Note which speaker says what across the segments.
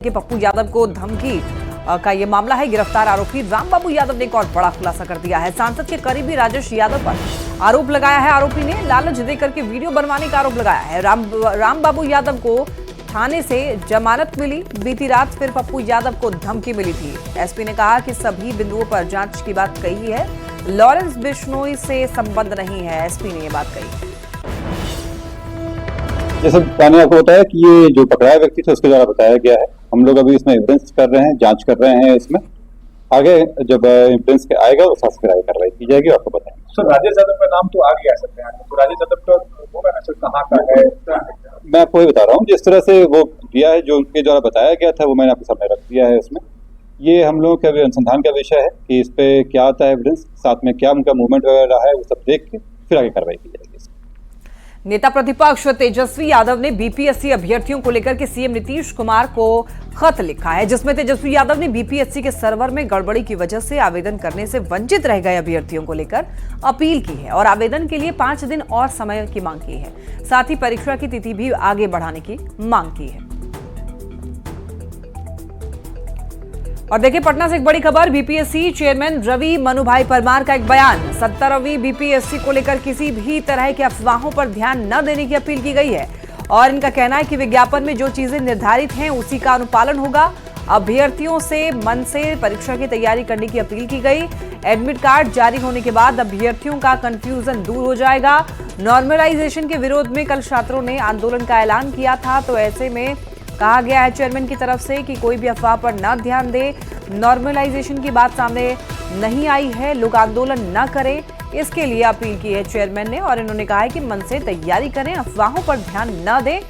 Speaker 1: कि पप्पू यादव को धमकी का ये मामला है। गिरफ्तार आरोपी रामबाबू यादव ने एक और बड़ा खुलासा कर दिया है। सांसद के करीबी राजेश यादव पर आरोप लगाया है। आरोपी ने लालच देकर के वीडियो बनवाने का आरोप लगाया है। रामबाबू यादव को थाने से जमानत मिली। बीती रात फिर पप्पू यादव को धमकी मिली थी। एसपी ने कहा कि सभी बिंदुओं पर जांच की बात कही है। लॉरेंस बिश्नोई से संबंध नहीं है, एसपी ने ये बात कही।
Speaker 2: जैसे बताने आपको होता है कि ये जो पकड़ाया व्यक्ति था उसके द्वारा बताया गया है। हम लोग अभी इसमें एविडेंस कर रहे हैं, जांच कर रहे हैं। इसमें आगे जब एविडेंस के आएगा उस हिसाब से कार्रवाई की जाएगी, आपको बताएंगे।
Speaker 3: सर राजेश यादव का नाम तो आ गया सकते हैं, तो राजेश यादव का होगा ना सर, कहाँ का है?
Speaker 2: मैं आपको ये बता रहा हूँ, जिस तरह से वो दिया है, जो उनके द्वारा बताया गया था वो मैंने आपके सामने रख दिया है। इसमें ये हम लोगों के अनुसंधान का विषय है कि इस पे क्या आता है एविडेंस, साथ में क्या उनका मूवमेंट वगैरह है, वो सब देख के फिर आगे कार्रवाई की जाएगी।
Speaker 1: नेता प्रतिपक्ष तेजस्वी यादव ने बीपीएससी अभ्यर्थियों को लेकर के सीएम नीतीश कुमार को खत लिखा है, जिसमें तेजस्वी यादव ने बीपीएससी के सर्वर में गड़बड़ी की वजह से आवेदन करने से वंचित रह गए अभ्यर्थियों को लेकर अपील की है और आवेदन के लिए 5 दिन और समय की मांग की है। साथ ही परीक्षा की तिथि भी आगे बढ़ाने की मांग की है। और देखिए पटना से एक बड़ी खबर। बीपीएससी चेयरमैन रवि मनुभाई परमार का एक बयान। 17वीं बीपीएससी को लेकर किसी भी तरह की अफवाहों पर ध्यान न देने की अपील की गई है और इनका कहना है कि विज्ञापन में जो चीजें निर्धारित हैं उसी का अनुपालन होगा। अभ्यर्थियों से मन से परीक्षा की तैयारी करने की अपील की गई। एडमिट कार्ड जारी होने के बाद अभ्यर्थियों का कंफ्यूजन दूर हो जाएगा। नॉर्मलाइजेशन के विरोध में कल छात्रों ने आंदोलन का ऐलान किया था, तो ऐसे में कहा गया है चेयरमैन की तरफ से कि कोई भी अफवाह पर न ध्यान दे। नॉर्मलाइजेशन की बात सामने नहीं आई है, लोग आंदोलन न करें, इसके लिए अपील की है चेयरमैन ने। और इन्होंने कहा है कि मन से तैयारी करें, अफवाहों पर ध्यान न दें।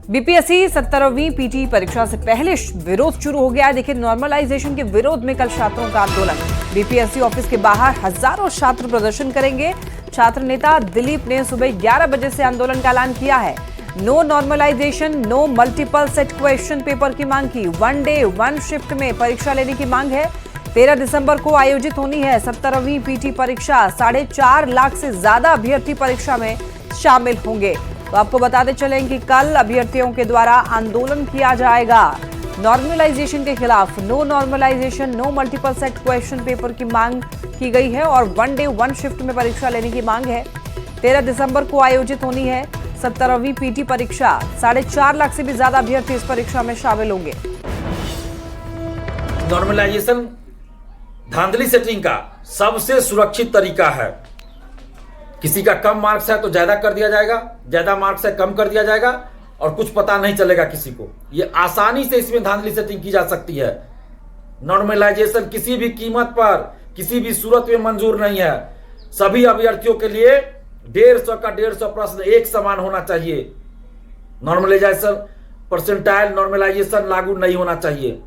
Speaker 1: बीपीएससी 17वीं पीटी परीक्षा से पहले विरोध शुरू हो गया है। देखिए नॉर्मलाइजेशन के विरोध में कल छात्रों का आंदोलन। बीपीएससी ऑफिस के बाहर हजारों छात्र प्रदर्शन करेंगे। छात्र नेता दिलीप ने सुबह 11 बजे से आंदोलन का ऐलान किया है। No normalisation, no multiple set question paper की मांग की। 1 डे 1 शिफ्ट में परीक्षा लेने की मांग है। 13 दिसंबर को आयोजित होनी है 17वीं पीटी परीक्षा। 4.5 लाख से ज्यादा अभ्यर्थी परीक्षा में शामिल होंगे। तो आपको बताते चलें कि कल अभ्यर्थियों के द्वारा आंदोलन किया जाएगा नॉर्मलाइजेशन के खिलाफ। No normalisation, no multiple set question paper की मांग की गई है और 1 डे 1 शिफ्ट में परीक्षा लेने की मांग है। 13 दिसंबर को आयोजित होनी है 17वीं पीटी परीक्षा। 4.5 लाख से भी ज्यादा अभ्यर्थी इस परीक्षा में शामिल होंगे।
Speaker 4: नॉर्मलाइजेशन धांधली सेटिंग का सबसे सुरक्षित तरीका है। किसी का कम मार्क्स है तो ज्यादा कर दिया जाएगा, ज्यादा मार्क्स है कम कर दिया जाएगा और कुछ पता नहीं चलेगा किसी को। ये आसानी से इसमें धांधली सेटिंग की जा सकती है। नॉर्मलाइजेशन किसी भी कीमत पर, किसी भी सूरत में मंजूर नहीं है। सभी अभ्यर्थियों के लिए 150 का 150 प्रश्न एक समान होना चाहिए। नॉर्मलाइजेशन परसेंटाइल नॉर्मलाइजेशन लागू नहीं होना चाहिए।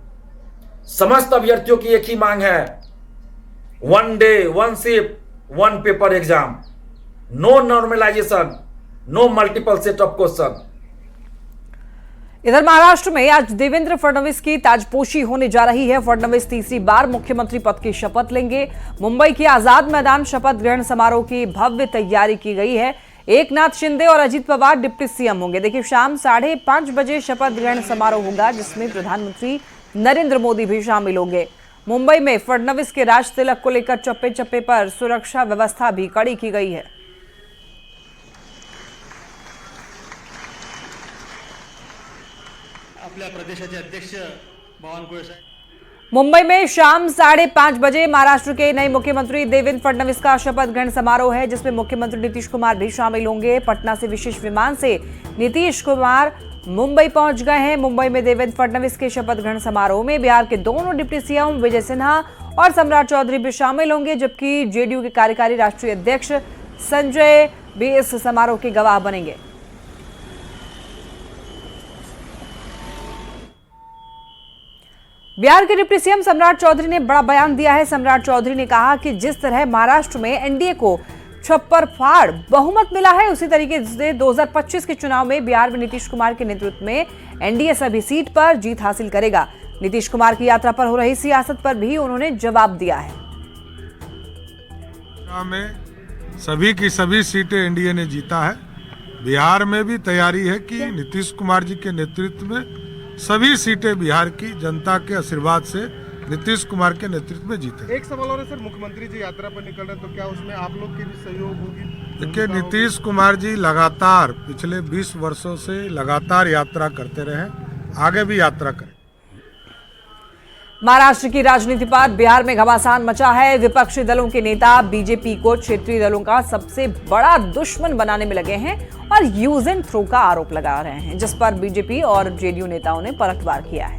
Speaker 4: समस्त अभ्यर्थियों की एक ही मांग है, 1 day 1 shift 1 paper exam. No normalisation, no multiple set of question.
Speaker 1: इधर महाराष्ट्र में आज देवेंद्र फडणवीस की ताजपोशी होने जा रही है। फडणवीस तीसरी बार मुख्यमंत्री पद की शपथ लेंगे। मुंबई के आजाद मैदान शपथ ग्रहण समारोह की भव्य तैयारी की गई है। एकनाथ शिंदे और अजित पवार डिप्टी सीएम होंगे। देखिए शाम 5:30 बजे शपथ ग्रहण समारोह होगा, जिसमें प्रधानमंत्री नरेंद्र मोदी भी शामिल होंगे। मुंबई में फडणवीस के राज तिलक को लेकर चप्पे चप्पे पर सुरक्षा व्यवस्था भी कड़ी की गई है।
Speaker 5: आपल्या प्रदेशाचे अध्यक्ष बावनकुळे साहेब।
Speaker 1: मुंबई में शाम 5:30 बजे महाराष्ट्र के नए मुख्यमंत्री देवेंद्र फडणवीस का शपथ ग्रहण समारोह है, जिसमें मुख्यमंत्री नीतीश कुमार भी शामिल होंगे। पटना से विशेष विमान से नीतीश कुमार मुंबई पहुंच गए हैं। मुंबई में देवेंद्र फडणवीस के शपथ ग्रहण समारोह में बिहार के दोनों डिप्टी सीएम विजय सिन्हा और सम्राट चौधरी भी शामिल होंगे, जबकि जेडीयू के कार्यकारी राष्ट्रीय अध्यक्ष संजय भी इस समारोह के गवाह बनेंगे। बिहार के डिप्टी सीएम सम्राट चौधरी ने बड़ा बयान दिया है। सम्राट चौधरी ने कहा कि जिस तरह महाराष्ट्र में एनडीए को छप्पर फाड़ बहुमत मिला है, उसी तरीके से 2025 के चुनाव में बिहार में नीतीश कुमार के नेतृत्व में एनडीए सभी सीट पर जीत हासिल करेगा। नीतीश कुमार की यात्रा पर हो रही सियासत पर भी उन्होंने जवाब दिया है।
Speaker 6: में सभी की सभी सीटें एनडीए ने जीता है। बिहार में भी तैयारी है कि नीतीश कुमार जी के नेतृत्व में सभी सीटें बिहार की जनता के आशीर्वाद से नीतीश कुमार के नेतृत्व में जीते।
Speaker 7: एक सवाल और है सर, मुख्यमंत्री जी यात्रा पर निकल रहे हैं तो क्या उसमें आप लोग की भी सहयोग होगी?
Speaker 6: देखिए, नीतीश कुमार जी लगातार पिछले 20 वर्षों से लगातार यात्रा करते रहे, आगे भी यात्रा करें।
Speaker 1: महाराष्ट्र की राजनीति पर बिहार में घमासान मचा है। विपक्षी दलों के नेता बीजेपी को क्षेत्रीय दलों का सबसे बड़ा दुश्मन बनाने में लगे हैं और यूज एंड थ्रो का आरोप लगा रहे हैं, जिस पर बीजेपी और जेडीयू नेताओं ने पलटवार किया है।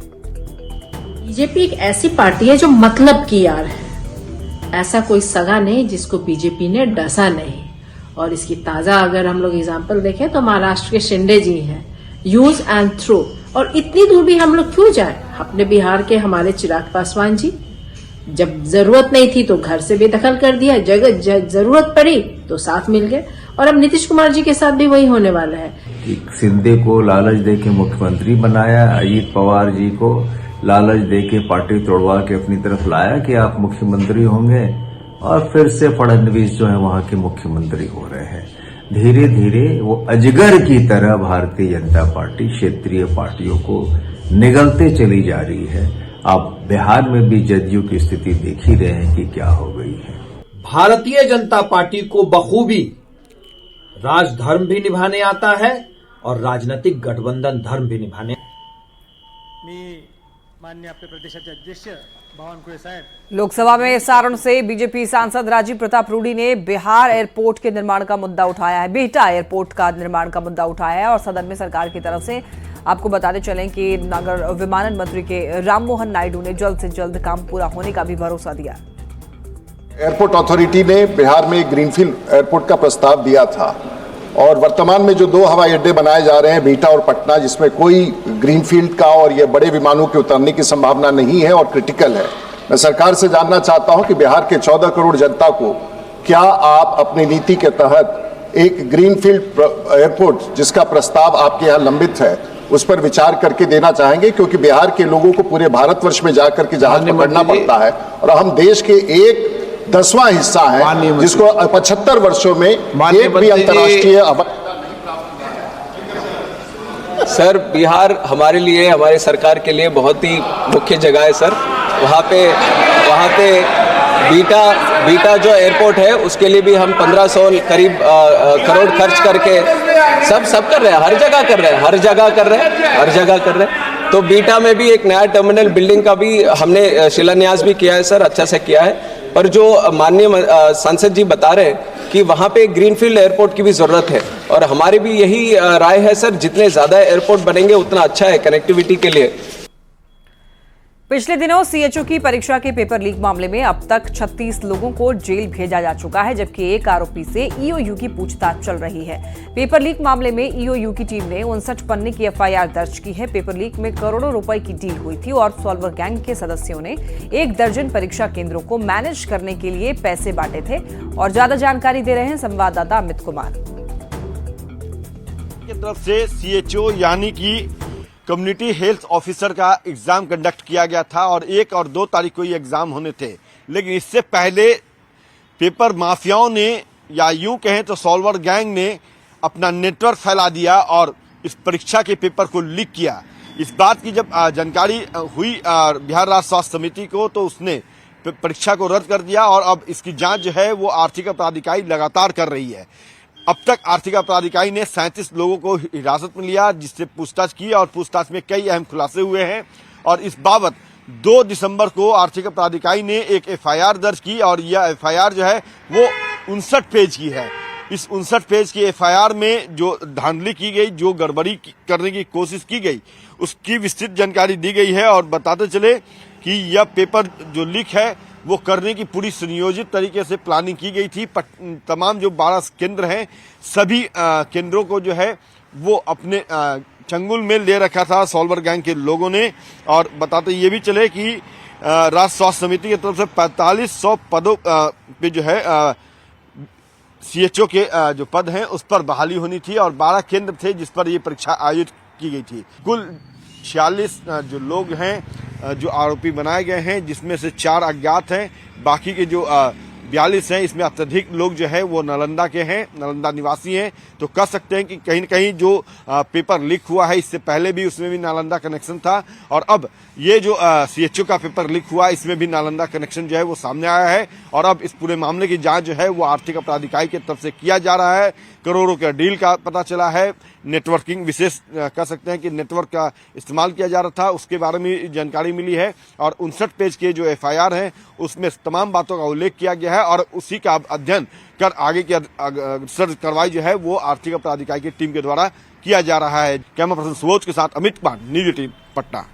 Speaker 8: बीजेपी एक ऐसी पार्टी है जो मतलब की यार है। ऐसा कोई सगा नहीं जिसको बीजेपी ने डसा नहीं। और इसकी ताजा अगर हम लोग एग्जाम्पल देखें तो महाराष्ट्र के शिंदे जी हैं, यूज एंड थ्रो। और इतनी दूर भी हम लोग क्यों जाए? अपने बिहार के हमारे चिराग पासवान जी, जब जरूरत नहीं थी तो घर से बेदखल कर दिया, जरूरत पड़ी तो साथ मिल गए। और अब नीतीश कुमार जी के साथ भी वही होने वाला है।
Speaker 9: शिंदे को लालच दे के मुख्यमंत्री बनाया, अजीत पवार जी को लालच दे के पार्टी तोड़वा के अपनी तरफ लाया कि आप मुख्यमंत्री होंगे, और फिर से फडणवीस जो है वहां के मुख्यमंत्री हो रहे हैं। धीरे धीरे वो अजगर की तरह भारतीय जनता पार्टी क्षेत्रीय पार्टियों को निगलते चली जा रही है। आप बिहार में भी जदयू की स्थिति देख ही रहे हैं कि क्या हो गई है।
Speaker 10: भारतीय जनता पार्टी को बखूबी राजधर्म भी निभाने आता है और राजनीतिक गठबंधन धर्म भी निभाने।
Speaker 5: माननीय आपले प्रदेशाचे अध्यक्ष बावनकुळे साहेब,
Speaker 1: लोकसभा में सारण से बीजेपी सांसद राजीव प्रताप रूडी ने बिहार एयरपोर्ट के निर्माण का मुद्दा उठाया है। बिहटा एयरपोर्ट का निर्माण का मुद्दा उठाया है और सदन में सरकार की तरफ से आपको बताते चलें कि नगर विमानन मंत्री के राममोहन नायडू ने जल्द से जल्द काम पूरा होने का भी भरोसा दिया।
Speaker 11: एयरपोर्ट अथॉरिटी ने बिहार में एक ग्रीनफील्ड एयरपोर्ट का प्रस्ताव दिया था और वर्तमान में जो 2 हवाई अड्डे बनाए जा रहे हैं, बिहटा और पटना, जिसमें कोई ग्रीनफील्ड का और ये बड़े विमानों के उतरने की संभावना नहीं है और क्रिटिकल है। मैं सरकार से जानना चाहता हूं कि बिहार के 14 करोड़ जनता को क्या आप अपनी नीति के तहत एक ग्रीनफील्ड एयरपोर्ट जिसका प्रस्ताव आपके यहाँ लंबित है उस पर विचार करके देना चाहेंगे? क्योंकि बिहार के लोगों को पूरे भारतवर्ष में जाकर के जहाज पकड़ना पड़ता है और हम देश के 1/10वां हिस्सा है जिसको 75 वर्षों में एक भी अंतर्राष्ट्रीय।
Speaker 12: सर, बिहार हमारे लिए, हमारे सरकार के लिए बहुत ही मुख्य जगह है सर। वहाँ पे बीटा जो एयरपोर्ट है उसके लिए भी हम 1500 करीब करोड़ खर्च करके सब कर रहे हैं, हर जगह कर रहे हैं। तो बीटा में भी एक नया टर्मिनल बिल्डिंग का भी हमने शिलान्यास भी किया है सर, अच्छा से किया है। पर जो माननीय सांसद जी बता रहे हैं कि वहाँ पे ग्रीनफील्ड एयरपोर्ट की भी ज़रूरत है और हमारी भी यही राय है सर, जितने ज़्यादा एयरपोर्ट बनेंगे उतना अच्छा है कनेक्टिविटी के लिए।
Speaker 1: पिछले दिनों सीएचओ की परीक्षा के पेपर लीक मामले में अब तक 36 लोगों को जेल भेजा जा चुका है, जबकि एक आरोपी से ईओयू की पूछताछ चल रही है। पेपर लीक मामले में ईओयू की टीम ने 59 पन्ने की एफआईआर दर्ज की है। पेपर लीक में करोड़ों रुपए की डील हुई थी और सॉल्वर गैंग के सदस्यों ने 1 दर्जन परीक्षा केंद्रों को मैनेज करने के लिए पैसे बांटे थे। और ज्यादा जानकारी दे रहे हैं संवाददाता अमित कुमार।
Speaker 13: की तरफ से सीएचओ यानी कि कम्युनिटी हेल्थ ऑफिसर का एग्जाम कंडक्ट किया गया था और 1 और 2 तारीख को ये एग्जाम होने थे। लेकिन इससे पहले पेपर माफियाओं ने, या यूं कहें तो सॉल्वर गैंग ने, अपना नेटवर्क फैला दिया और इस परीक्षा के पेपर को लीक किया। इस बात की जब जानकारी हुई बिहार राज्य स्वास्थ्य समिति को, तो उसने परीक्षा को रद्द कर दिया और अब इसकी जांच जो है वो आर्थिक अपराध इकाई लगातार कर रही है। अब तक आर्थिक अपराध इकाई ने 37 लोगों को हिरासत में लिया, जिससे पूछताछ की और पूछताछ में कई अहम खुलासे हुए हैं। और इस बाबत 2 दिसंबर को आर्थिक अपराध इकाई ने एक एफआईआर दर्ज की और यह एफआईआर जो है वो 59 पेज की है। इस 59 पेज की एफआईआर में जो धांधली की गई, जो गड़बड़ी करने की कोशिश की गई, उसकी विस्तृत जानकारी दी गई है। और बताते चले कि यह पेपर जो लीक है वो करने की पूरी सुनियोजित तरीके से प्लानिंग की गई थी। तमाम जो 12 केंद्र हैं, सभी केंद्रों को जो है वो अपने चंगुल में ले रखा था सॉल्वर गैंग के लोगों ने। और बताते ये भी चले कि राज्य स्वास्थ्य समिति की तरफ से 4500 पदों पे जो है सीएचओ के जो पद हैं उस पर बहाली होनी थी और 12 केंद्र थे जिस पर ये परीक्षा आयोजित की गई थी। कुल 46 जो लोग हैं जो आरोपी बनाए गए हैं, जिसमें से 4 अज्ञात हैं। बाकी के जो 42 हैं, इसमें अत्यधिक लोग जो है वो नालंदा के हैं, नालंदा निवासी हैं। तो कह सकते हैं कि कहीं न कहीं जो पेपर लीक हुआ है इससे पहले भी उसमें भी नालंदा कनेक्शन था, और अब ये जो CHO का पेपर लीक हुआ इसमें भी नालंदा कनेक्शन जो है वो सामने आया है। और अब इस पूरे मामले की जांच जो है वो आर्थिक अपराध इकाई की तरफ से किया जा रहा है। करोड़ों का डील का पता चला है, नेटवर्किंग विशेष कह सकते हैं कि नेटवर्क का इस्तेमाल किया जा रहा था, उसके बारे में जानकारी मिली है। और 59 पेज के जो FIR है उसमें तमाम बातों का उल्लेख किया गया है और उसी का अध्ययन कर आगे की कार्रवाई जो है वो आर्थिक अपराध इकाई की टीम के द्वारा किया जा रहा है। कैमरा पर्सन सुबोध के साथ अमित कुमार, न्यूज 18 पटना।